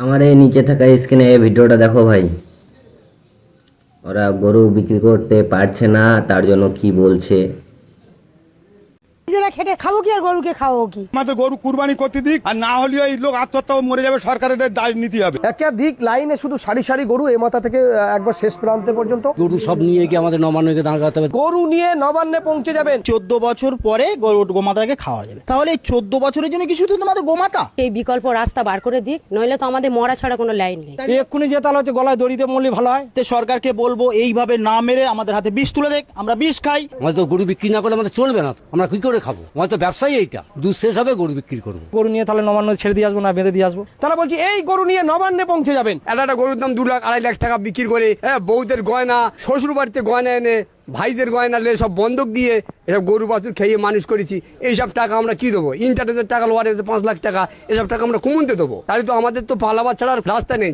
আমার এই নিচে থাকা স্ক্রিনে এই ভিডিওটা দেখো ভাই, ওরা গরু বিক্রি করতে পারছে না, তার জন্য কি বলছে। নিজেরা খেটে খাবো কি আর গরুকে খাওয়াবো কি? আমাদের গরু কুরবানি করতে দিক, আর না হলে এই লোক আত্মহত্যা মরে যাবে, সরকারের দায় নিতে হবে। একাধিক লাইনে শুধু সারি সারি গরু এ মাথা থেকে একবার শেষ প্রান্তে পর্যন্ত গরু সব নিয়ে গিয়ে আমাদের নবান্নকে দাঁড় করাতে হবে। গরু নিয়ে নবান্নে পৌঁছে যাবেন। 14 বছর পরে গোমাতাকে খাওয়া যাবে, তাহলে এই 14 বছরের জন্য কি শুধু তোমাদের গোমাতা? এই বিকল্প রাস্তা বার করে দিক, নইলে তো আমাদের মরা ছাড়া কোনো লাইন নেই। এক্ষুনি যে তাহলে হচ্ছে গলায় দড়িতে মরলে ভালো হয়। তে সরকারকে বলবো এইভাবে না মেরে আমাদের হাতে বিষ তুলে দেখ, আমরা বিষ খাই। আমাদের তো গরু বিক্রি না করলে আমাদের চলবে না, আমরা কি করে খাবো? আমাদের তো ব্যবসায়ী, এইটা দুধ শেষ হবে গরু বিক্রি করবো। গরু নিয়ে তাহলে নবান্ন ছেড়ে দিয়ে আসবো না বেঁধে দিয়ে আসবো? তাহলে বলছি এই গরু নিয়ে নবান্নে পৌঁছে যাবেন। একটা গরুর দাম 2 লাখ 2.5 লাখ টাকা বিক্রি করে, হ্যাঁ, বউদের গয়না, শ্বশুর বাড়িতে গয়না এনে, ভাইদের গয়না নিয়ে সব বন্ধক দিয়ে এসব গরু বাছুর খেয়ে মানুষ করেছি। এইসব টাকা আমরা কি দেবো? ইন্টারনেটের টাকা লোয়ার 5 লাখ টাকা, এসব টাকা আমরা কমুনতে দেবো? তাহলে তো আমাদের তো পালাবার ছাড়া আর রাস্তা নেই।